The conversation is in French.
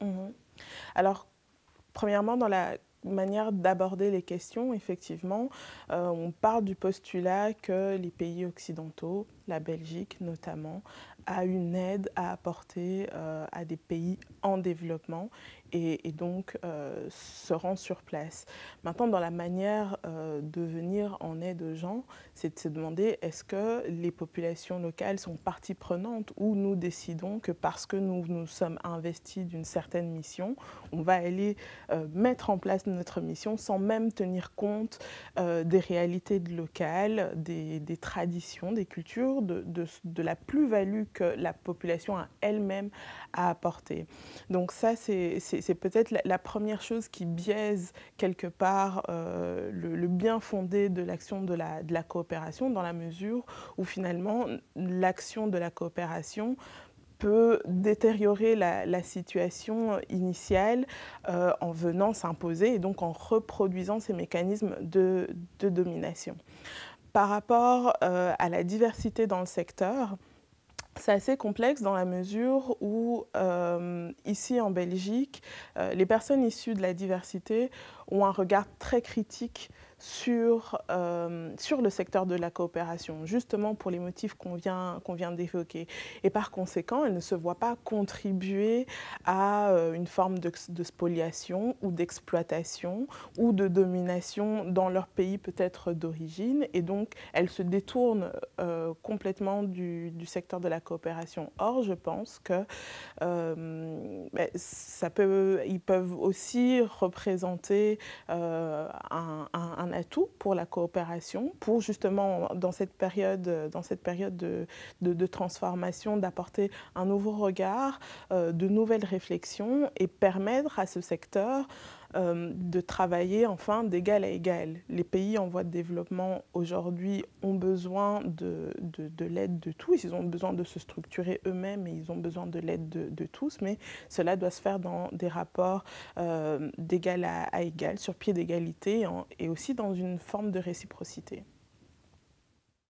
Mhm. Alors, premièrement, dans la manière d'aborder les questions, effectivement, on part du postulat que les pays occidentaux, la Belgique notamment, a une aide à apporter à des pays en développement et donc se rend sur place. Maintenant, dans la manière de venir en aide aux gens, c'est de se demander est-ce que les populations locales sont partie prenante ou nous décidons que parce que nous nous sommes investis d'une certaine mission, on va aller mettre en place notre mission sans même tenir compte des réalités locales, des traditions, des cultures, de la plus-value que la population a elle-même à apporter. Donc ça, c'est peut-être la première chose qui biaise quelque part le bien fondé de l'action de la coopération, dans la mesure où finalement l'action de la coopération peut détériorer la situation initiale en venant s'imposer et donc en reproduisant ces mécanismes de domination. Par rapport à la diversité dans le secteur, c'est assez complexe dans la mesure où, ici en Belgique, les personnes issues de la diversité ont un regard très critique sur le secteur de la coopération, justement pour les motifs qu'on vient d'évoquer. Et par conséquent, elles ne se voient pas contribuer à une forme de spoliation ou d'exploitation ou de domination dans leur pays peut-être d'origine. Et donc, elles se détournent complètement du secteur de la coopération. Or, je pense que ils peuvent aussi représenter un atout pour la coopération, pour justement, dans cette période de transformation, d'apporter un nouveau regard, de nouvelles réflexions et permettre à ce secteur de travailler enfin d'égal à égal. Les pays en voie de développement aujourd'hui ont besoin de l'aide de tous, ils ont besoin de se structurer eux-mêmes et ils ont besoin de l'aide de tous, mais cela doit se faire dans des rapports d'égal à égal, sur pied d'égalité et aussi dans une forme de réciprocité.